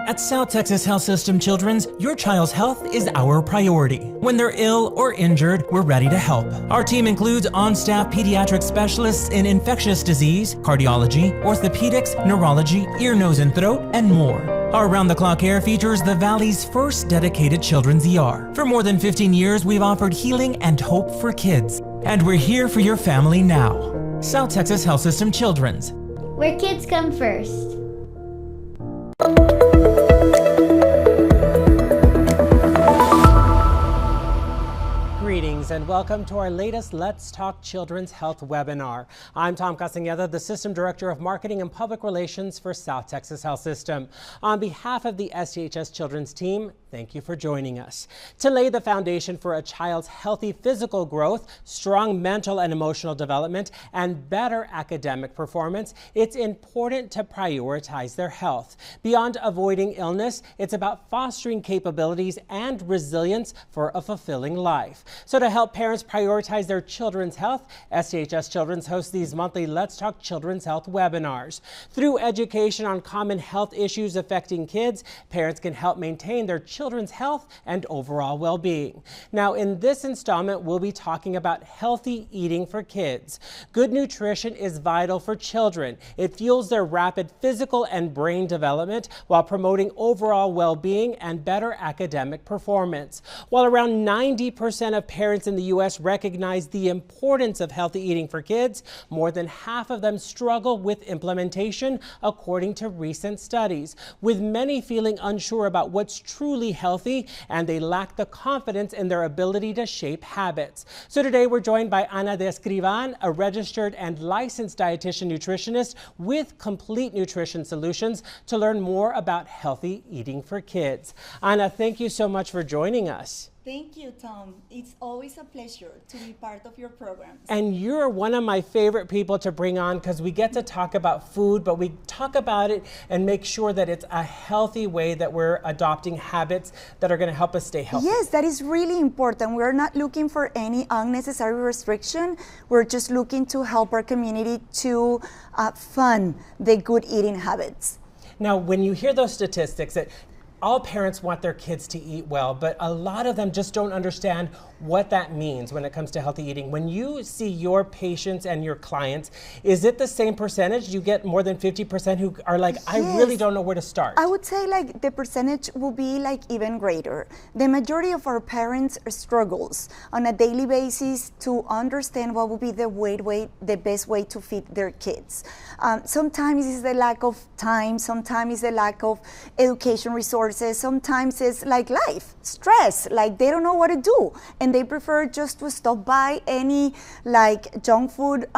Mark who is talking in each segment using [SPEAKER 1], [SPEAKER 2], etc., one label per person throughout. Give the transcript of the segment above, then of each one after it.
[SPEAKER 1] At South Texas Health System Children's, your child's health is our priority. When they're ill or injured, we're ready to help. Our team includes on-staff pediatric specialists in infectious disease, cardiology, orthopedics, neurology, ear, nose, and throat, and more. Our round-the-clock care features the Valley's first dedicated children's ER. For more than 15 years, we've offered healing and hope for kids. And we're here for your family now. South Texas Health System Children's.
[SPEAKER 2] Where kids come first.
[SPEAKER 3] Greetings and welcome to our latest Let's Talk Children's Health webinar. I'm Tom Castañeda, the System Director of Marketing and Public Relations for South Texas Health System. On behalf of the STHS Children's team, thank you for joining us. To lay the foundation for a child's healthy physical growth, strong mental and emotional development, and better academic performance, it's important to prioritize their health. Beyond avoiding illness, it's about fostering capabilities and resilience for a fulfilling life. So to help parents prioritize their children's health, STHS Children's hosts these monthly Let's Talk Children's Health webinars. Through education on common health issues affecting kids, parents can help maintain their children's health and overall well-being. Now, in this installment, we'll be talking about healthy eating for kids. Good nutrition is vital for children. It fuels their rapid physical and brain development while promoting overall well-being and better academic performance. While around 90% of parents in the U.S. recognize the importance of healthy eating for kids, more than half of them struggle with implementation, according to recent studies, with many feeling unsure about what's truly healthy, and they lack the confidence in their ability to shape habits. So today we're joined by Ana de Escrivan, a registered and licensed dietitian nutritionist with Complete Nutrition Solutions, to learn more about healthy eating for kids. Ana, thank you so much for joining us.
[SPEAKER 4] Thank you, Tom. It's always a pleasure to be part of your programs.
[SPEAKER 3] And you're one of my favorite people to bring on because we get to talk about food, but we talk about it and make sure that it's a healthy way that we're adopting habits that are going to help us stay healthy.
[SPEAKER 4] Yes, that is really important. We're not looking for any unnecessary restriction. We're just looking to help our community to fund the good eating habits.
[SPEAKER 3] Now, when you hear those statistics that all parents want their kids to eat well, but a lot of them just don't understand what that means when it comes to healthy eating. When you see your patients and your clients, is it the same percentage? You get more than 50% who are like, I really don't know where to start.
[SPEAKER 4] I would say like the percentage will be like even greater. The majority of our parents struggles on a daily basis to understand what would be the best way to feed their kids. Sometimes it's the lack of time, sometimes it's the lack of education resources, sometimes it's like life, stress, like they don't know what to do. And they prefer just to stop by any like junk food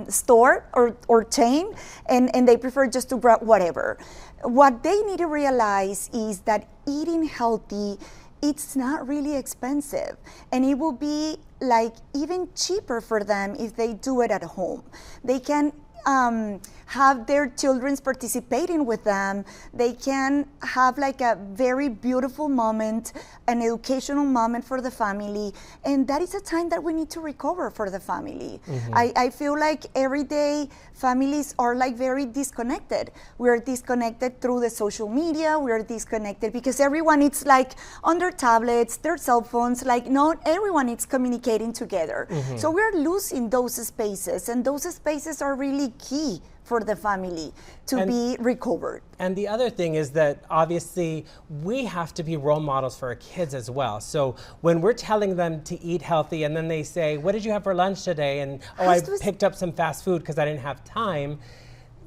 [SPEAKER 4] store or chain, and they prefer just to grab whatever. What they need to realize is that eating healthy, it's not really expensive, and it will be like even cheaper for them if they do it at home. They can have their children participating with them. They can have like a very beautiful moment, an educational moment for the family, and that is a time that we need to recover for the family. Mm-hmm. I feel like every day families are like very disconnected. We're disconnected through the social media, we're disconnected because everyone is like on their tablets, their cell phones, like not everyone is communicating together. Mm-hmm. So we're losing those spaces, and those spaces are really key for the family to be recovered.
[SPEAKER 3] And the other thing is that obviously we have to be role models for our kids as well. So when we're telling them to eat healthy and then they say, what did you have for lunch today? And I picked up some fast food because I didn't have time.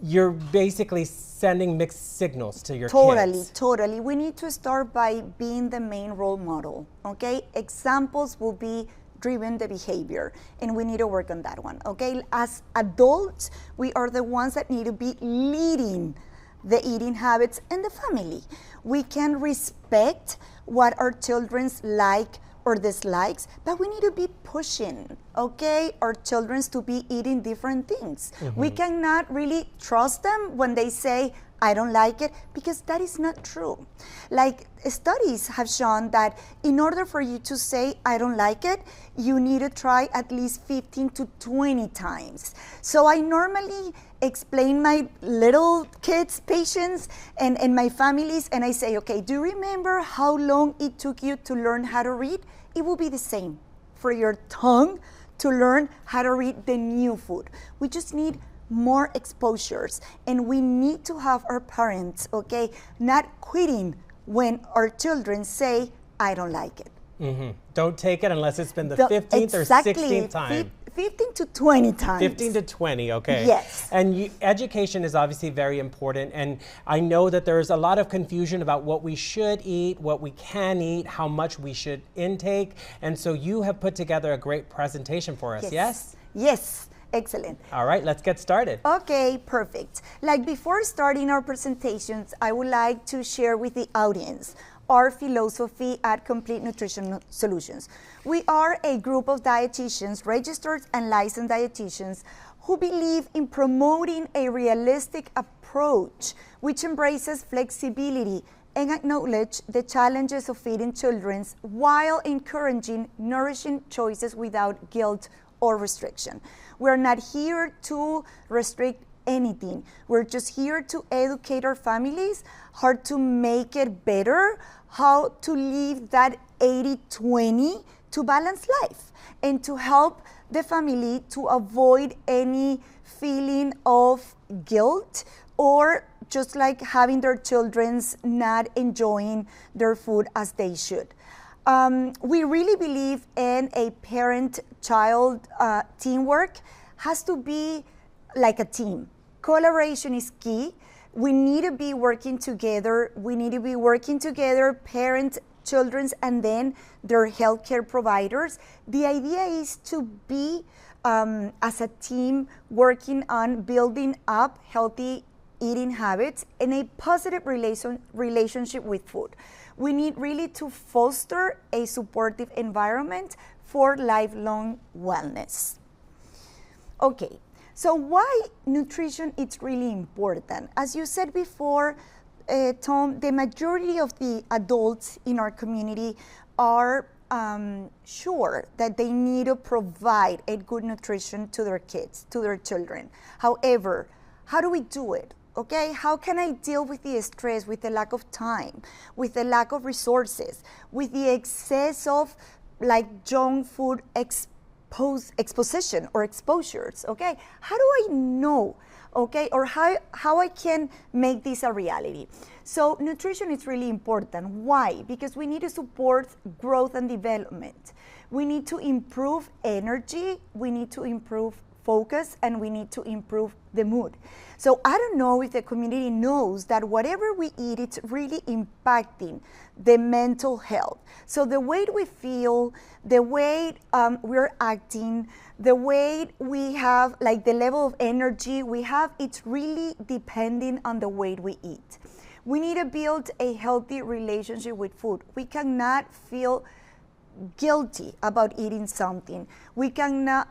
[SPEAKER 3] You're basically sending mixed signals to your kids.
[SPEAKER 4] Totally. We need to start by being the main role model, okay? Examples will be driven the behavior, and we need to work on that one, okay? As adults, we are the ones that need to be leading the eating habits in the family. We can respect what our children's like or dislikes, but we need to be pushing, okay, our children to be eating different things. Mm-hmm. We cannot really trust them when they say, I don't like it, because that is not true. Like, studies have shown that in order for you to say, I don't like it, you need to try at least 15 to 20 times. So I normally explain my little kids, patients, and my families, and I say, okay, do you remember how long it took you to learn how to read? It will be the same for your tongue to learn how to read the new food. We just need more exposures, and we need to have our parents, okay, not quitting when our children say, I don't like it.
[SPEAKER 3] Mm-hmm. Don't take it unless it's been the 15th or 16th time.
[SPEAKER 4] 15 to 20 times.
[SPEAKER 3] 15 to 20, okay.
[SPEAKER 4] Yes.
[SPEAKER 3] And education is obviously very important. And I know that there's a lot of confusion about what we should eat, what we can eat, how much we should intake. And so you have put together a great presentation for us, yes?
[SPEAKER 4] Yes. Excellent.
[SPEAKER 3] All right, let's get started.
[SPEAKER 4] Okay, perfect. Like, before starting our presentations, I would like to share with the audience our philosophy at Complete Nutrition Solutions. We are a group of dietitians, registered and licensed dietitians, who believe in promoting a realistic approach which embraces flexibility and acknowledge the challenges of feeding children while encouraging nourishing choices without guilt or restriction. We're not here to restrict anything. We're just here to educate our families how to make it better, how to live that 80-20 to balance life, and to help the family to avoid any feeling of guilt or just like having their children's not enjoying their food as they should. We really believe in a parent-child teamwork. Has to be like a team. Collaboration is key. We need to be working together. We need to be working together, parents, children, and then their healthcare providers. The idea is to be, as a team, working on building up healthy eating habits and a positive relationship with food. We need really to foster a supportive environment for lifelong wellness. Okay, so why nutrition is really important? As you said before, Tom, the majority of the adults in our community are sure that they need to provide a good nutrition to their kids, to their children. However, how do we do it? Okay, how can I deal with the stress, with the lack of time, with the lack of resources, with the excess of like junk food exposition or exposures, okay? How do I know, okay, or how I can make this a reality? So nutrition is really important. Why? Because we need to support growth and development. We need to improve energy, we need to improve focus, and we need to improve the mood. So I don't know if the community knows that whatever we eat, it's really impacting the mental health. So the way we feel, the way we're acting, the way we have, like the level of energy we have, it's really depending on the way we eat. We need to build a healthy relationship with food. We cannot feel guilty about eating something. We cannot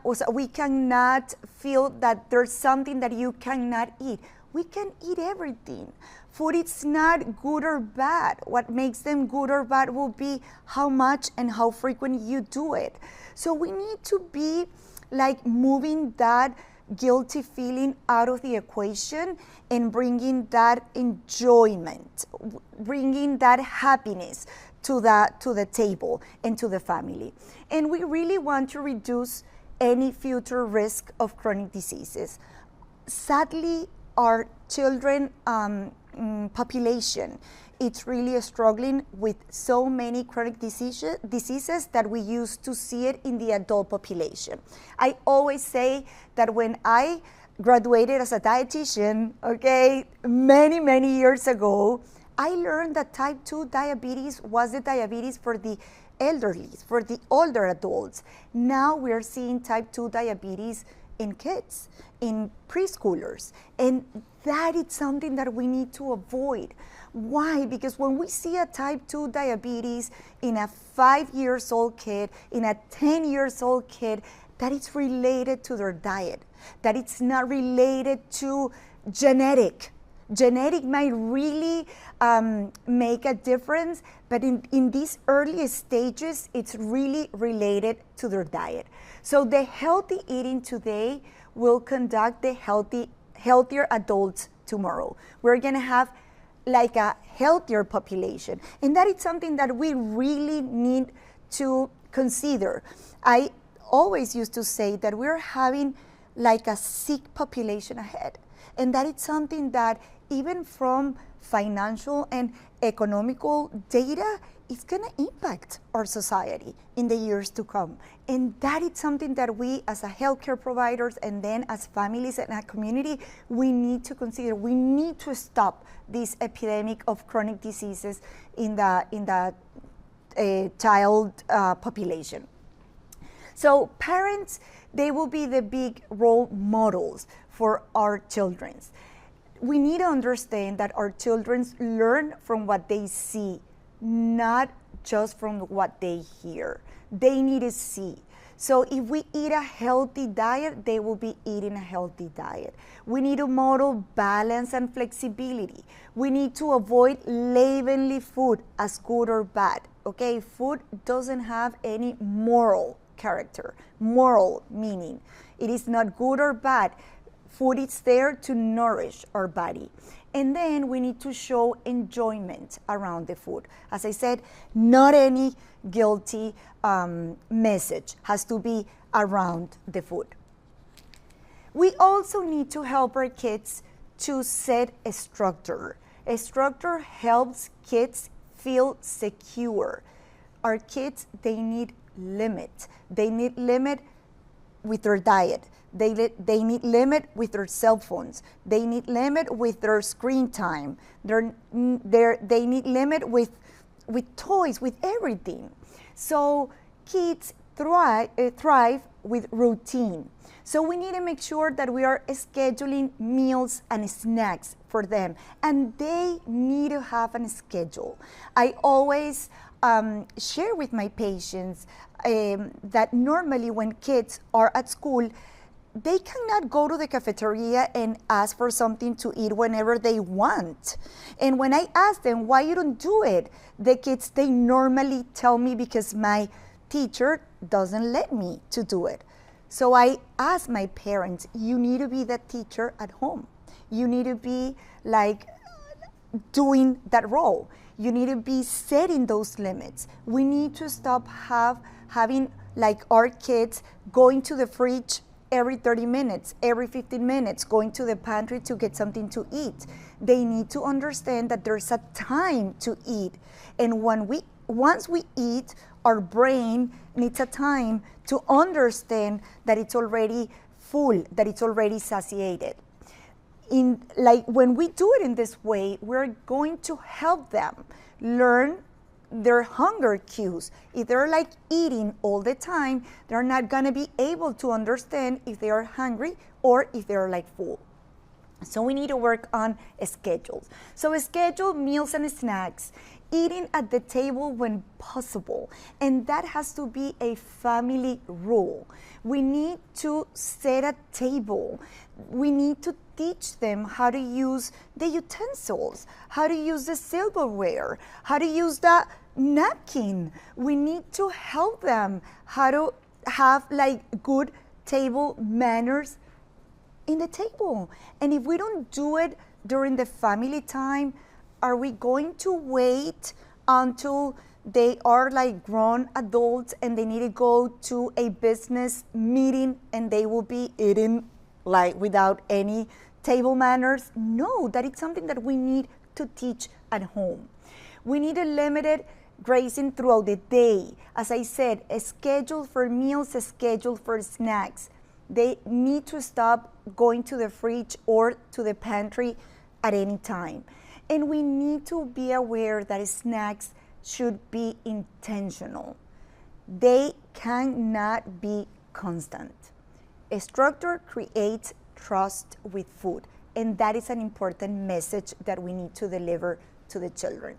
[SPEAKER 4] feel that there's something that you cannot eat. We can eat everything. Food is not good or bad. What makes them good or bad will be how much and how frequent you do it. So we need to be like moving that guilty feeling out of the equation and bringing that enjoyment, bringing that happiness to the table and to the family. And we really want to reduce any future risk of chronic diseases. Sadly, our children population, it's really struggling with so many chronic diseases that we used to see it in the adult population. I always say that when I graduated as a dietitian, okay, many years ago, I learned that type 2 diabetes was the diabetes for the elderly, for the older adults. Now we're seeing type 2 diabetes in kids, in preschoolers, and that is something that we need to avoid. Why? Because when we see a type 2 diabetes in a 5-year-old kid, in a 10-year-old kid, that it's related to their diet, that it's not related to genetic Genetic might really make a difference, but in these early stages, it's really related to their diet. So the healthy eating today will conduct the healthier adults tomorrow. We're gonna have like a healthier population. And that is something that we really need to consider. I always used to say that we're having like a sick population ahead. And that is something that even from financial and economical data, it's gonna impact our society in the years to come. And that is something that we as a healthcare providers and then as families and a community, we need to consider. We need to stop this epidemic of chronic diseases in the child population. So parents, they will be the big role models for our children. We need to understand that our children learn from what they see, not just from what they hear. They need to see. So if we eat a healthy diet, they will be eating a healthy diet. We need to model balance and flexibility. We need to avoid labeling food as good or bad. Okay, food doesn't have any moral character, moral meaning. It is not good or bad. Food is there to nourish our body. And then we need to show enjoyment around the food. As I said, not any guilty message has to be around the food. We also need to help our kids to set a structure. A structure helps kids feel secure. Our kids, they need limit. They need limit with their diet. They need limit with their cell phones. They need limit with their screen time. They need limit with toys, with everything. So kids thrive with routine. So we need to make sure that we are scheduling meals and snacks for them, and they need to have a schedule. I always share with my patients that normally when kids are at school, they cannot go to the cafeteria and ask for something to eat whenever they want. And when I ask them why you don't do it, the kids, they normally tell me because my teacher doesn't let me to do it. So I ask my parents, you need to be that teacher at home. You need to be like doing that role. You need to be setting those limits. We need to stop having like our kids going to the fridge every 30 minutes, every 15 minutes, going to the pantry to get something to eat. They need to understand that there's a time to eat. And once we eat, our brain needs a time to understand that it's already full, that it's already satiated. When we do it in this way, we're going to help them learn their hunger cues. If they're like eating all the time, they're not gonna be able to understand if they are hungry or if they're like full. So we need to work on schedules. So schedule meals and snacks, eating at the table when possible. And that has to be a family rule. We need to set a table. We need to teach them how to use the utensils, how to use the silverware, how to use the napkin. We need to help them how to have like good table manners in the table. And if we don't do it during the family time, are we going to wait until they are like grown adults and they need to go to a business meeting and they will be eating like without any table manners? No, that is something that we need to teach at home. We need a limited grazing throughout the day. As I said, a schedule for meals, a schedule for snacks. They need to stop going to the fridge or to the pantry at any time. And we need to be aware that snacks should be intentional. They cannot be constant. A structure creates trust with food, and that is an important message that we need to deliver to the children.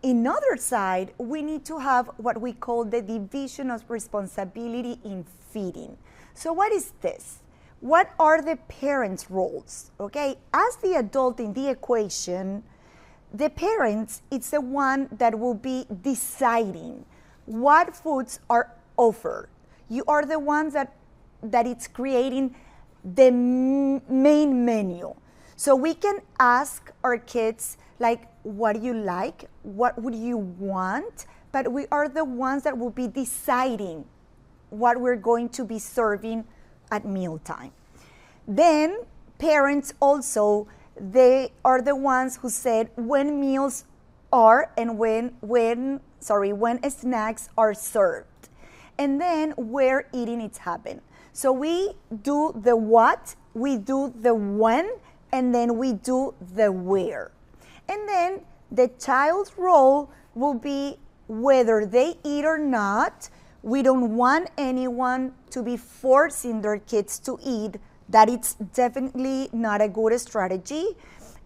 [SPEAKER 4] In other side, we need to have what we call the division of responsibility in feeding. So what is this? What are the parents' roles? Okay, as the adult in the equation, the parents, it's the one that will be deciding what foods are offered. You are the ones that it's creating the main menu. So we can ask our kids, like, what do you like? What would you want? But we are the ones that will be deciding what we're going to be serving at mealtime. Then parents also, they are the ones who said when meals are and when snacks are served. And then where eating is happened. So we do the what, we do the when, and then we do the where. And then the child's role will be whether they eat or not. We don't want anyone to be forcing their kids to eat. That it's definitely not a good strategy.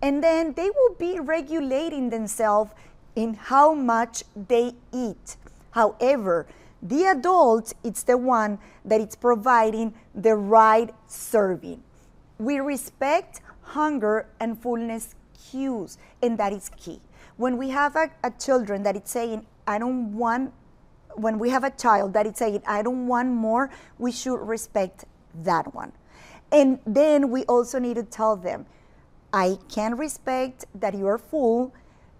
[SPEAKER 4] And then they will be regulating themselves in how much they eat. However, the adult, it's the one that is providing the right serving. We respect hunger and fullness cues, and that is key. When we have a children that is saying, when we have a child that is saying, I don't want more, we should respect that one. And then we also need to tell them, I can respect that you are full.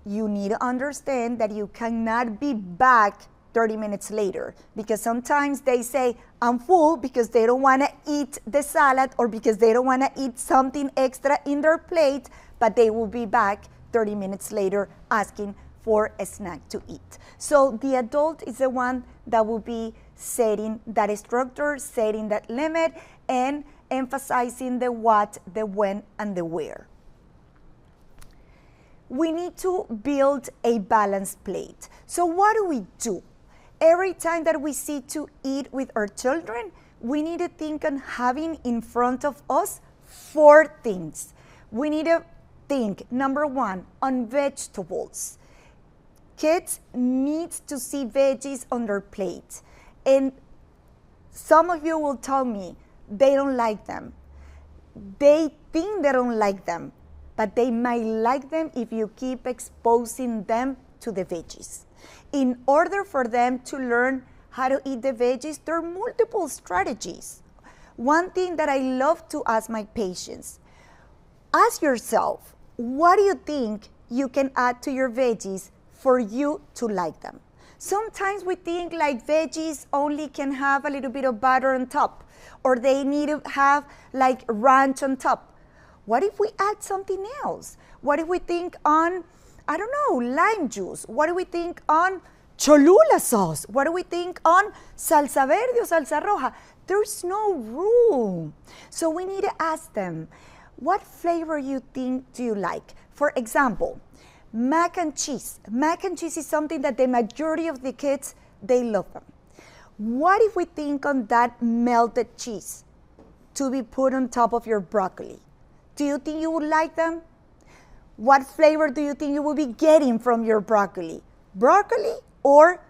[SPEAKER 4] You need to understand that you cannot be back 30 minutes later, because sometimes they say, I'm full because they don't want to eat the salad or because they don't want to eat something extra in their plate, but they will be back 30 minutes later asking for a snack to eat. So the adult is the one that will be setting that structure, setting that limit, and emphasizing the what, the when, and the where. We need to build a balanced plate. So what do we do? Every time that we sit to eat with our children, we need to think on having in front of us 4 things. We need to think, number 1, on vegetables. Kids need to see veggies on their plate. And some of you will tell me they don't like them. They think they don't like them, but they might like them if you keep exposing them to the veggies. In order for them to learn how to eat the veggies, there are multiple strategies. One thing that I love to ask my patients, ask yourself, what do you think you can add to your veggies for you to like them? Sometimes we think like veggies only can have a little bit of butter on top, or they need to have like ranch on top. What if we add something else? What if we think on, I don't know, lime juice? What do we think on Cholula sauce? What do we think on salsa verde or salsa roja? There's no room. So we need to ask them, what flavor do you like? For example, mac and cheese. Mac and cheese is something that the majority of the kids, they love them. What if we think on that melted cheese to be put on top of your broccoli? Do you think you would like them? What flavor do you think you will be getting from your broccoli? Broccoli or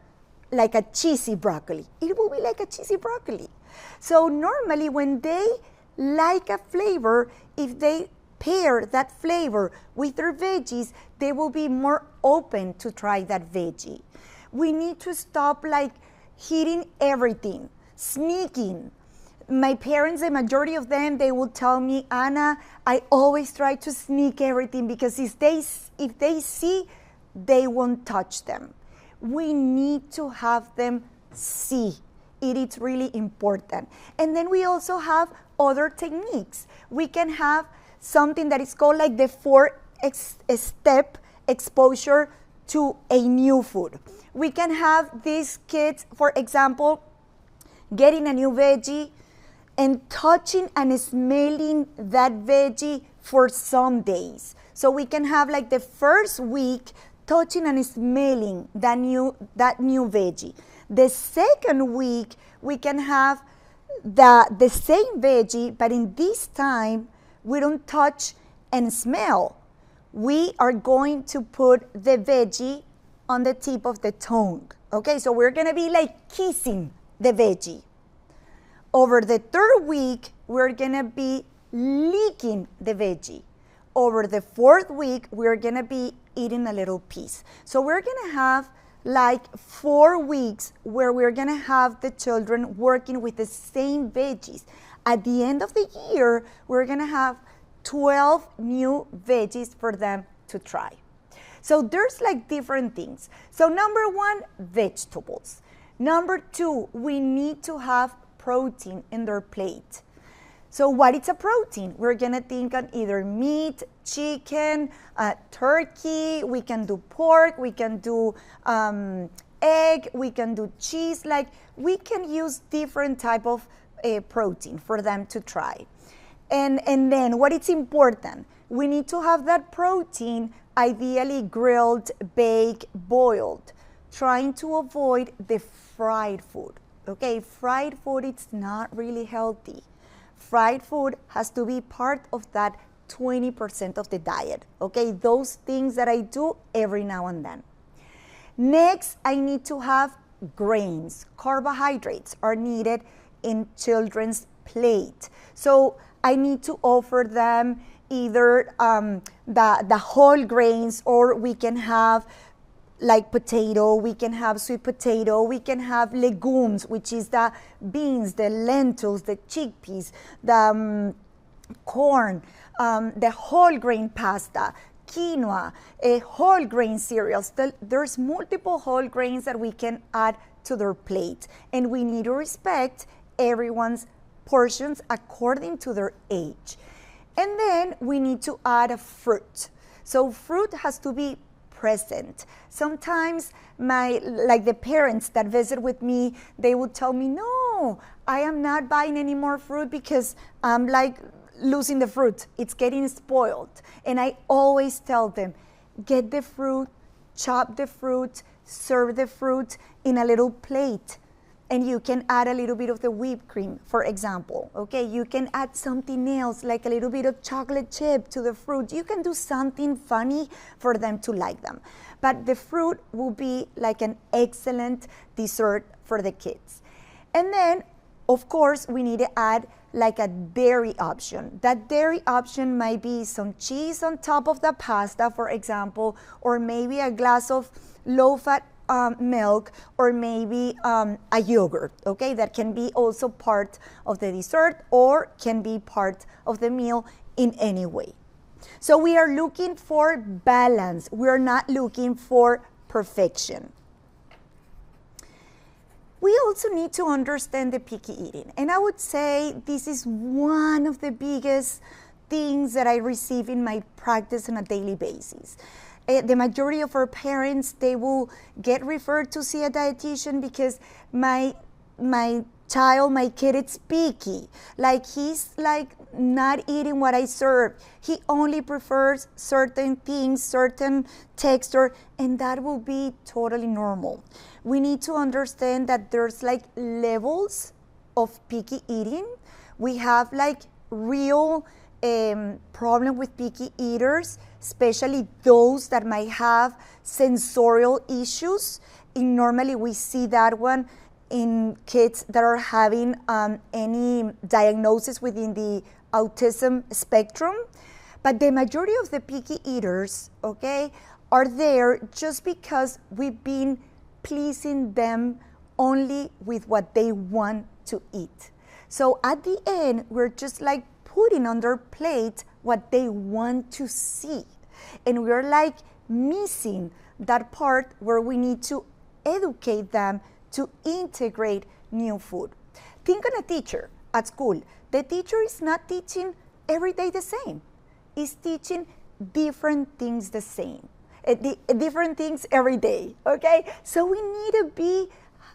[SPEAKER 4] like a cheesy broccoli? It will be like a cheesy broccoli. So normally when they like a flavor, if they pair that flavor with their veggies, they will be more open to try that veggie. We need to stop like hitting everything, sneaking. My parents, the majority of them, they will tell me, Anna, I always try to sneak everything because if they see, they won't touch them. We need to have them see. It is really important. And then we also have other techniques. We can have something that is called like the 4-step exposure to a new food. We can have these kids, for example, getting a new veggie and touching and smelling that veggie for some days. So we can have like the first week touching and smelling that new veggie. The second week, we can have the same veggie, but in this time, we don't touch and smell. We are going to put the veggie on the tip of the tongue. Okay, so we're gonna be like kissing the veggie. Over the third week, we're gonna be licking the veggie. Over the 4th week, we're gonna be eating a little piece. So we're gonna have like 4 weeks where we're gonna have the children working with the same veggies. At the end of the year, we're gonna have 12 new veggies for them to try. So there's like different things. So number 1, vegetables. Number 2, we need to have protein in their plate. So what is a protein? We're gonna think on either meat, chicken, turkey, we can do pork, we can do egg, we can do cheese. Like we can use different type of protein for them to try. And then what is important? We need to have that protein ideally grilled, baked, boiled, trying to avoid the fried food. Okay, fried food, it's not really healthy. Fried food has to be part of that 20% of the diet. Okay, those things that I do every now and then. Next, I need to have grains. Carbohydrates are needed in children's plate. So I need to offer them either the whole grains, or we can have like potato, we can have sweet potato, we can have legumes, which is the beans, the lentils, the chickpeas, the corn, the whole grain pasta, quinoa, whole grain cereals. There's multiple whole grains that we can add to their plate, and we need to respect everyone's portions according to their age. And then we need to add a fruit. So fruit has to be present. Sometimes the parents that visit with me, they would tell me, no, I am not buying any more fruit because I'm like losing the fruit. It's getting spoiled. And I always tell them, get the fruit, chop the fruit, serve the fruit in a little plate. And you can add a little bit of the whipped cream, for example, okay? You can add something else, like a little bit of chocolate chip to the fruit. You can do something funny for them to like them. But the fruit will be like an excellent dessert for the kids. And then, of course, we need to add like a dairy option. That dairy option might be some cheese on top of the pasta, for example, or maybe a glass of low-fat milk, or maybe a yogurt, okay? That can be also part of the dessert or can be part of the meal in any way. So we are looking for balance. We are not looking for perfection. We also need to understand the picky eating. And I would say this is one of the biggest things that I receive in my practice on a daily basis. The majority of our parents, they will get referred to see a dietitian because my child, my kid, it's picky. Like he's like not eating what I serve. He only prefers certain things, certain texture, and that will be totally normal. We need to understand that there's like levels of picky eating. We have like real problem with picky eaters, especially those that might have sensorial issues. And normally we see that one in kids that are having any diagnosis within the autism spectrum. But the majority of the picky eaters, okay, are there just because we've been pleasing them only with what they want to eat. So at the end, we're just like putting on their plate what they want to see. And we're like missing that part where we need to educate them to integrate new food. Think on a teacher at school. The teacher is not teaching every day the same. It's teaching different things the same. Different things every day, okay? So we need to be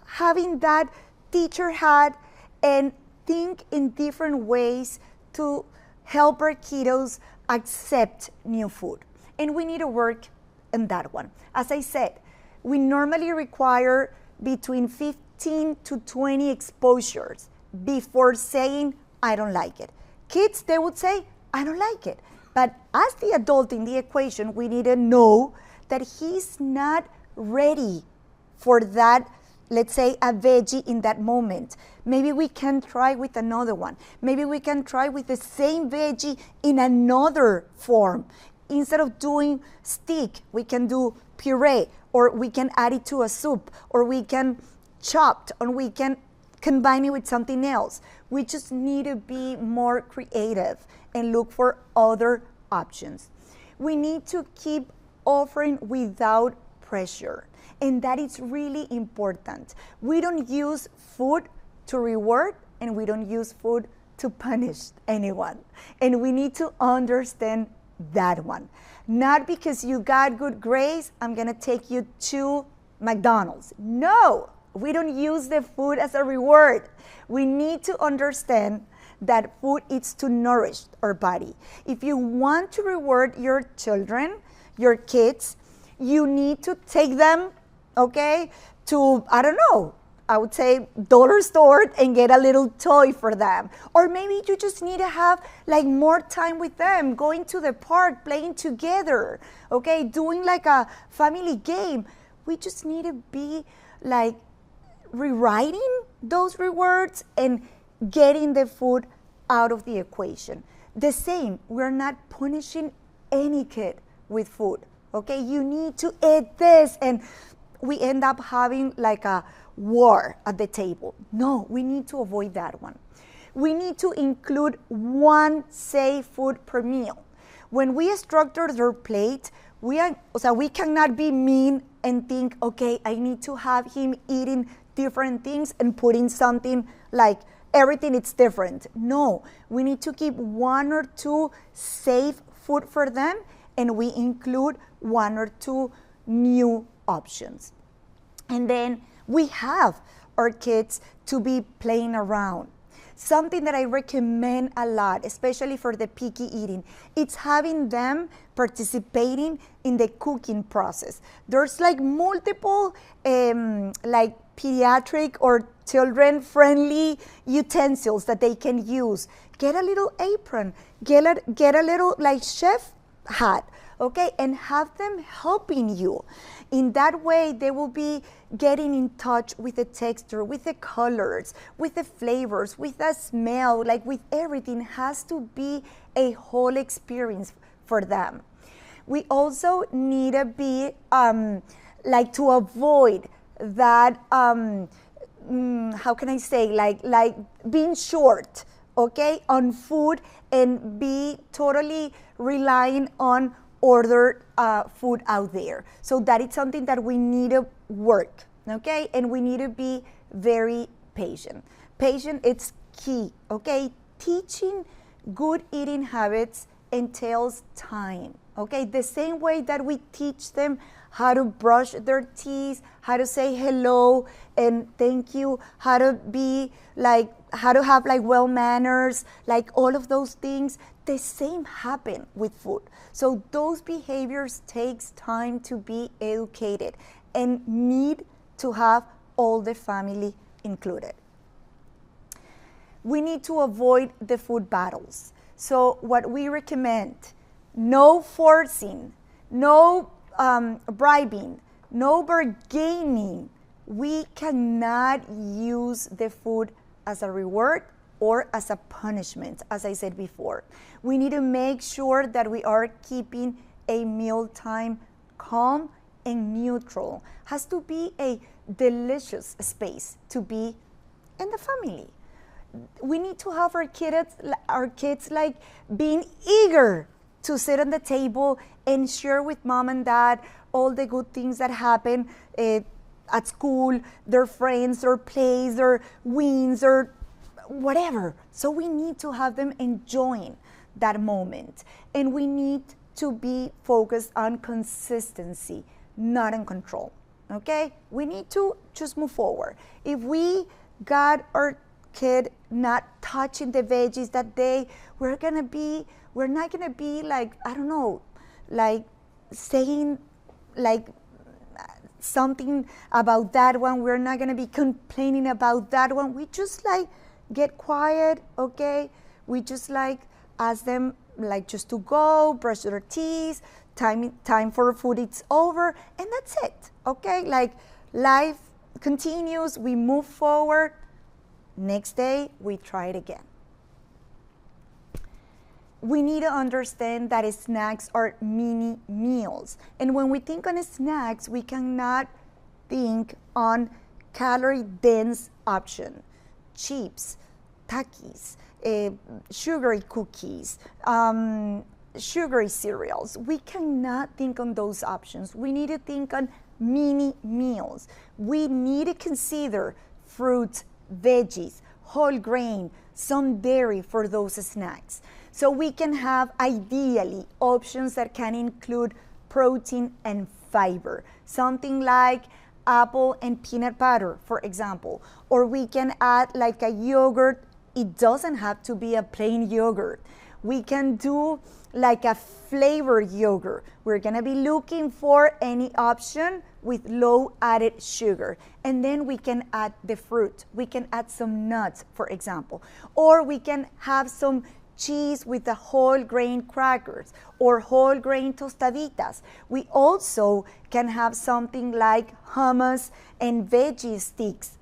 [SPEAKER 4] having that teacher hat and think in different ways to help our kiddos accept new food. And we need to work on that one. As I said, we normally require between 15 to 20 exposures before saying, I don't like it. Kids, they would say, I don't like it. But as the adult in the equation, we need to know that he's not ready for that let's say a veggie in that moment. Maybe we can try with another one. Maybe we can try with the same veggie in another form. Instead of doing stick, we can do puree, or we can add it to a soup, or we can chop, or we can combine it with something else. We just need to be more creative and look for other options. We need to keep offering without pressure, and that is really important. We don't use food to reward, and we don't use food to punish anyone. And we need to understand that one. Not because you got good grades, I'm gonna take you to McDonald's. No, we don't use the food as a reward. We need to understand that food is to nourish our body. If you want to reward your children, your kids, you need to take them, okay, to, I don't know, I would say dollar store and get a little toy for them. Or maybe you just need to have like more time with them, going to the park, playing together, okay, doing like a family game. We just need to be like rewriting those rewards and getting the food out of the equation. The same, we're not punishing any kid with food, okay? You need to eat this, and we end up having like a war at the table. No, we need to avoid that one. We need to include one safe food per meal. When we structure their plate, we cannot be mean and think, okay, I need to have him eating different things and putting something like everything is different. No, we need to keep one or two safe food for them, and we include one or two new options. And then we have our kids to be playing around. Something that I recommend a lot, especially for the picky eating, it's having them participating in the cooking process. There's like multiple like pediatric or children-friendly utensils that they can use. Get a little apron, get a little like chef hat, okay, and have them helping you. In that way, they will be getting in touch with the texture, with the colors, with the flavors, with the smell, like with everything. It has to be a whole experience for them. We also need to be like to avoid that, how can I say, like being short, okay, on food, and be totally relying on ordered food out there. So that is something that we need to work, okay? And we need to be very patient. Patient, it's key, okay? Teaching good eating habits entails time, okay? The same way that we teach them how to brush their teeth, how to say hello and thank you, how to be like, how to have like well manners, like all of those things, the same happen with food. So those behaviors takes time to be educated and need to have all the family included. We need to avoid the food battles. So what we recommend, no forcing, no bribing, no bargaining. We cannot use the food as a reward or as a punishment, as I said before. We need to make sure that we are keeping a mealtime calm and neutral. Has to be a delicious space to be in the family. We need to have our kids like being eager to sit on the table and share with mom and dad all the good things that happen at school, their friends, their plays, their wins, or whatever. So we need to have them enjoying that moment. And we need to be focused on consistency, not on control, okay? We need to just move forward. If we got our kid not touching the veggies that day, we're not gonna be like, I don't know, like saying like something about that one. We're not gonna be complaining about that one. We just like get quiet, okay? We just like ask them like just to go, brush their teeth, time for food, it's over, and that's it, okay? Like life continues, we move forward. Next day, we try it again. We need to understand that snacks are mini meals. And when we think on snacks, we cannot think on calorie-dense option. Chips, Takis, sugary cookies, sugary cereals. We cannot think on those options. We need to think on mini meals. We need to consider fruits, veggies, whole grain, some dairy for those snacks. So we can have, ideally, options that can include protein and fiber. Something like apple and peanut butter, for example. Or we can add like a yogurt. It doesn't have to be a plain yogurt. We can do like a flavored yogurt. We're gonna be looking for any option with low added sugar. And then we can add the fruit. We can add some nuts, for example. Or we can have some cheese with the whole grain crackers or whole grain tostaditas. We also can have something like hummus and veggie sticks,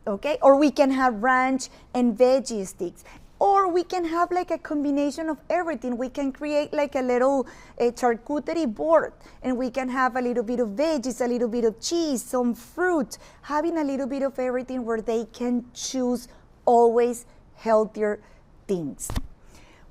[SPEAKER 4] okay? Or we can have ranch and veggie sticks. Or we can have like a combination of everything. We can create like a little charcuterie board, and we can have a little bit of veggies, a little bit of cheese, some fruit, having a little bit of everything where they can choose always healthier things.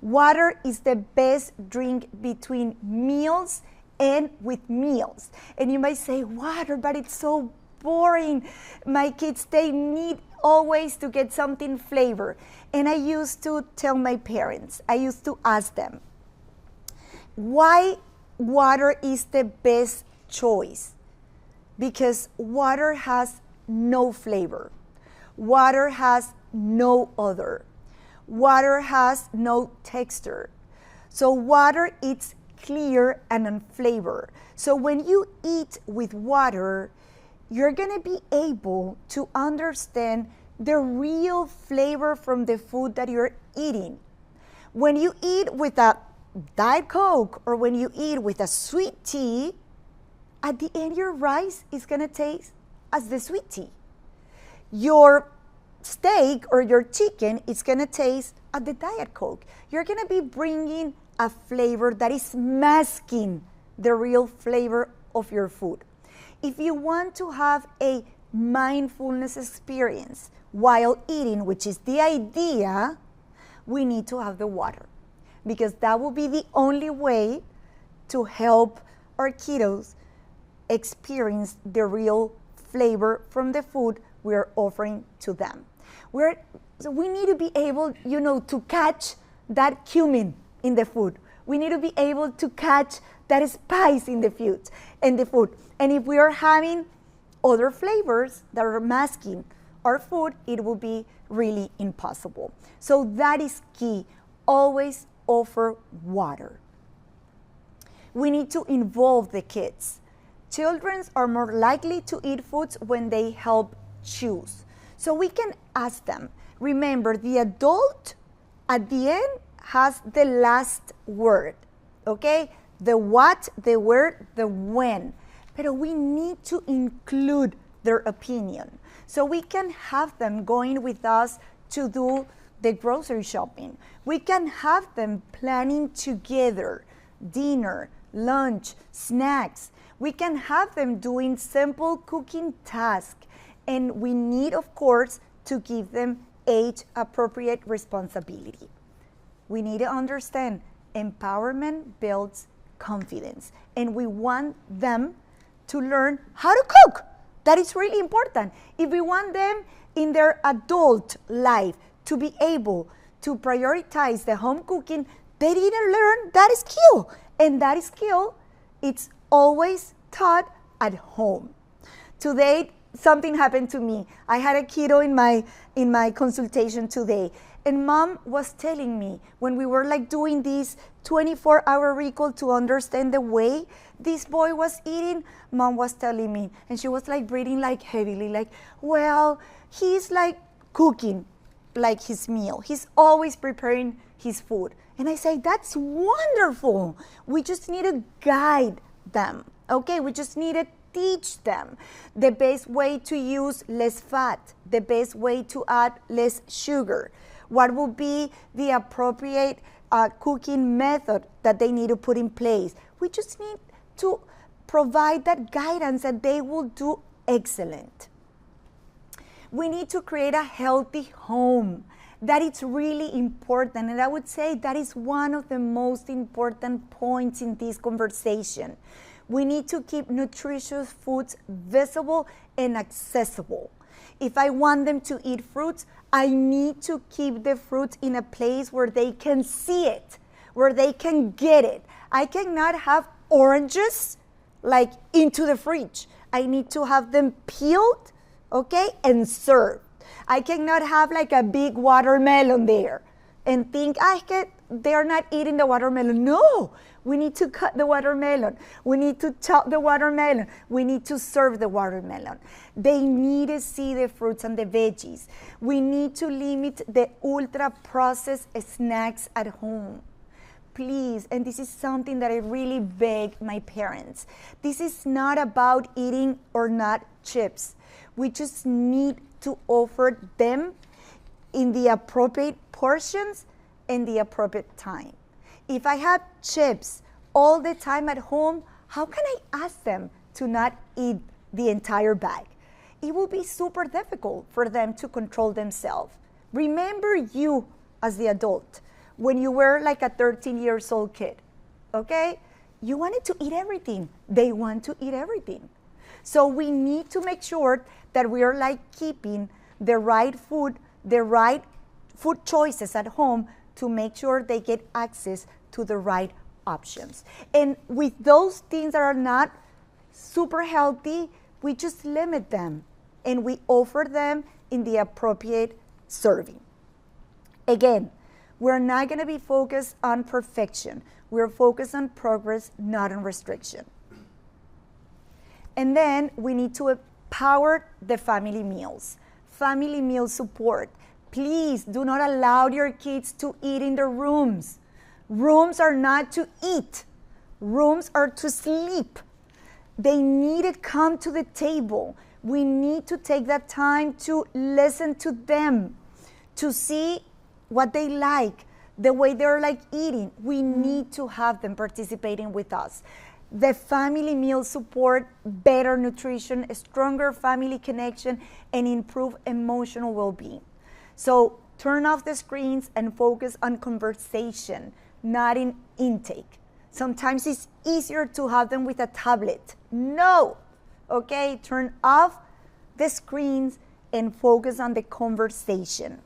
[SPEAKER 4] Water is the best drink between meals and with meals. And you might say, water, but it's so boring. My kids, they need always to get something flavor. And I used to tell my parents, I used to ask them, why water is the best choice? Because water has no flavor. Water has no odor. Water has no texture. So water is clear and unflavored. So when you eat with water, you're gonna be able to understand the real flavor from the food that you're eating. When you eat with a Diet Coke or when you eat with a sweet tea, at the end your rice is gonna taste as the sweet tea. Your steak or your chicken is gonna taste at the Diet Coke. You're gonna be bringing a flavor that is masking the real flavor of your food. If you want to have a mindfulness experience while eating, which is the idea, we need to have the water, because that will be the only way to help our kiddos experience the real flavor from the food we're offering to them. So we need to be able, to catch that cumin in the food. We need to be able to catch that spice in the food. And if we are having other flavors that are masking our food, it will be really impossible. So that is key. Always offer water. We need to involve the kids. Children are more likely to eat foods when they help choose. So we can ask them. Remember, the adult at the end has the last word, okay? The what, the where, the when. But we need to include their opinion. So we can have them going with us to do the grocery shopping. We can have them planning together dinner, lunch, snacks. We can have them doing simple cooking tasks. And we need, of course, to give them age-appropriate responsibility. We need to understand empowerment builds confidence. And we want them to learn how to cook. That is really important. If we want them in their adult life to be able to prioritize the home cooking, they need to learn that skill. And that skill, it's always taught at home. Today, something happened to me. I had a kiddo in my consultation today, and mom was telling me when we were doing this 24-hour recall to understand the way this boy was eating, mom was telling me, and she was breathing heavily, well, he's cooking his meal. He's always preparing his food. And I say, that's wonderful. We just need to guide them. Okay, we just need to teach them the best way to use less fat, the best way to add less sugar, what will be the appropriate cooking method that they need to put in place. We just need to provide that guidance and they will do excellent. We need to create a healthy home. That is really important, and I would say that is one of the most important points in this conversation. We need to keep nutritious foods visible and accessible. If I want them to eat fruits, I need to keep the fruits in a place where they can see it, where they can get it. I cannot have oranges like into the fridge. I need to have them peeled, okay, and served. I cannot have like a big watermelon there and think, they're not eating the watermelon. No, we need to cut the watermelon. We need to chop the watermelon. We need to serve the watermelon. They need to see the fruits and the veggies. We need to limit the ultra-processed snacks at home. Please, and this is something that I really beg my parents. This is not about eating or not chips. We just need to offer them in the appropriate portions and the appropriate time. If I have chips all the time at home, how can I ask them to not eat the entire bag? It will be super difficult for them to control themselves. Remember you as the adult, when you were like a 13 years old kid, okay? You wanted to eat everything. They want to eat everything. So we need to make sure that we are like keeping the right food choices at home to make sure they get access to the right options. And with those things that are not super healthy, we just limit them and we offer them in the appropriate serving. Again, we're not going to be focused on perfection. We're focused on progress, not on restriction. And then we need to empower the family meals. Family meal support. Please do not allow your kids to eat in their rooms. Rooms are not to eat. Rooms are to sleep. They need to come to the table. We need to take that time to listen to them, to see what they like, the way they're like eating. We need to have them participating with us. The family meal support better nutrition, a stronger family connection, and improve emotional well-being. So turn off the screens and focus on conversation, not in intake. Sometimes it's easier to have them with a tablet. No, okay, turn off the screens and focus on the conversation.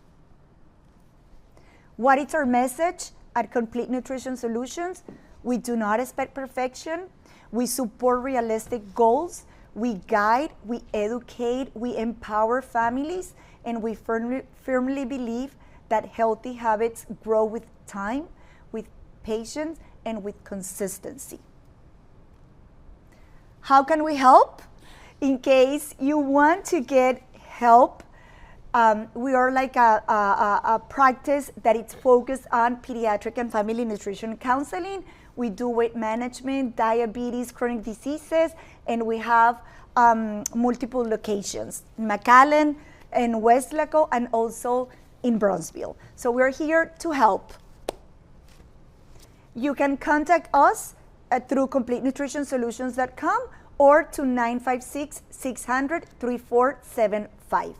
[SPEAKER 4] What is our message at Complete Nutrition Solutions? We do not expect perfection. We support realistic goals. We guide, we educate, we empower families, and we firmly believe that healthy habits grow with time, with patience, and with consistency. How can we help? In case you want to get help, we are like a practice that it's focused on pediatric and family nutrition counseling. We do weight management, diabetes, chronic diseases, and we have multiple locations in McAllen, in Westlaco, and also in Bronzeville. So we're here to help. You can contact us through CompleteNutritionSolutions.com or to 956-600-3475.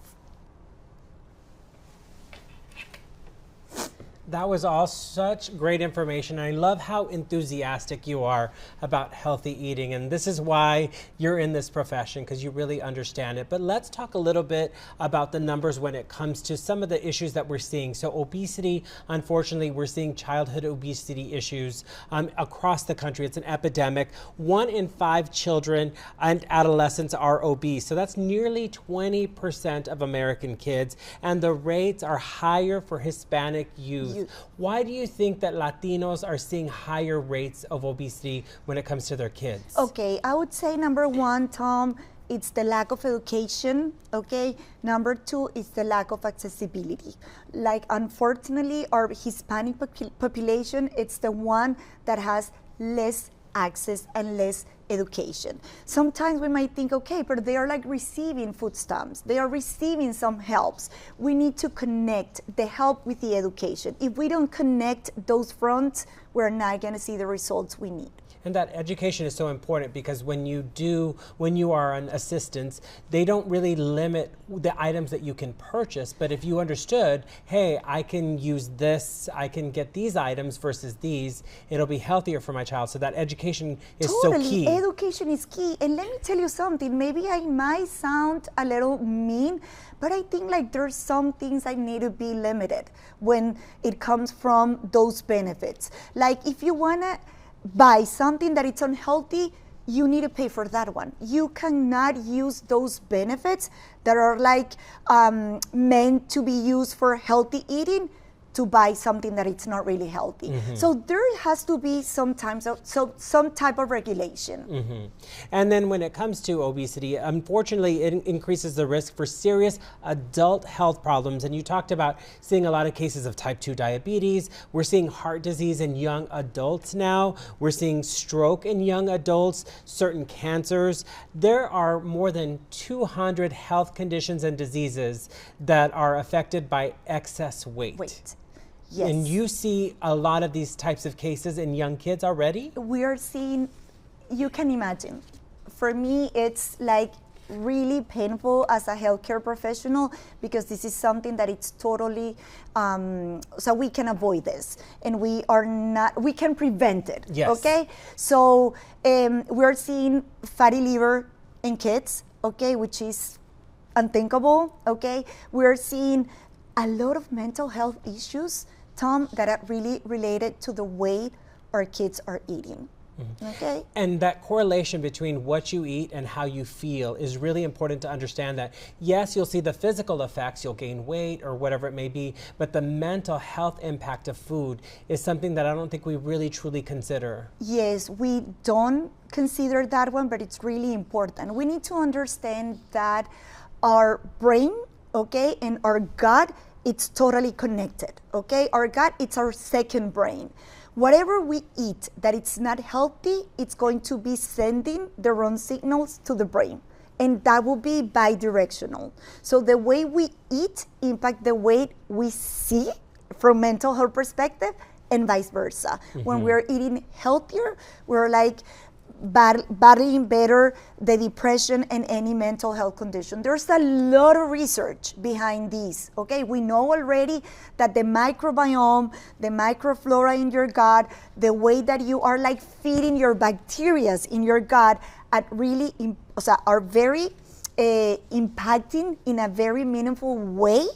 [SPEAKER 3] That was all such great information. I love how enthusiastic you are about healthy eating, and this is why you're in this profession, because you really understand it. But let's talk a little bit about the numbers when it comes to some of the issues that we're seeing. So obesity, unfortunately, we're seeing childhood obesity issues across the country. It's an epidemic. 1 in 5 children and adolescents are obese. So that's nearly 20% of American kids, and the rates are higher for Hispanic youth. Why do you think that Latinos are seeing higher rates of obesity when it comes to their kids?
[SPEAKER 4] Okay, I would say number 1, Tom, it's the lack of education, okay? Number 2 is the lack of accessibility. Like, unfortunately, our Hispanic population, it's the one that has less access and less education. Sometimes we might think, okay, but they are like receiving food stamps, they are receiving some helps. We need to connect the help with the education. If we don't connect those fronts, we're not going to see the results we need.
[SPEAKER 3] And that education is so important because when you are on assistance, they don't really limit the items that you can purchase. But if you understood, hey, I can use this, I can get these items versus these, it'll be healthier for my child. So that education is so key.
[SPEAKER 4] Education is key. And let me tell you something, maybe I might sound a little mean, but I think like there's some things that need to be limited when it comes from those benefits. Like if you want to buy something that it's unhealthy, you need to pay for that one. You cannot use those benefits that are like meant to be used for healthy eating to buy something that it's not really healthy. So there has to be some type of regulation.
[SPEAKER 3] And then when it comes to obesity, unfortunately, it increases the risk for serious adult health problems. And you talked about seeing a lot of cases of type 2 diabetes. We're seeing heart disease in young adults now. We're seeing stroke in young adults, certain cancers. There are more than 200 health conditions and diseases that are affected by excess weight.
[SPEAKER 4] Yes.
[SPEAKER 3] And you see a lot of these types of cases in young kids already?
[SPEAKER 4] We are seeing, you can imagine. For me, it's like really painful as a healthcare professional because this is something that it's totally, so we can avoid this and we can prevent it,
[SPEAKER 3] yes.
[SPEAKER 4] Okay? So we're seeing fatty liver in kids, okay, which is unthinkable, okay? We're seeing a lot of mental health issues, Tom, that are really related to the way our kids are eating. Okay.
[SPEAKER 3] And that correlation between what you eat and how you feel is really important to understand that. Yes, you'll see the physical effects, you'll gain weight or whatever it may be, but the mental health impact of food is something that I don't think we really truly consider.
[SPEAKER 4] Yes, we don't consider that one, but it's really important. We need to understand that our brain, okay, and our gut, it's totally connected, okay? Our gut, it's our second brain. Whatever we eat that it's not healthy, it's going to be sending the wrong signals to the brain. And that will be bidirectional. So the way we eat impact the way we see from mental health perspective and vice versa. When we're eating healthier, we're like battling better the depression and any mental health condition. There's a lot of research behind these, okay? We know already that the microbiome, the microflora in your gut, the way that you are like feeding your bacteria in your gut are very impacting in a very meaningful way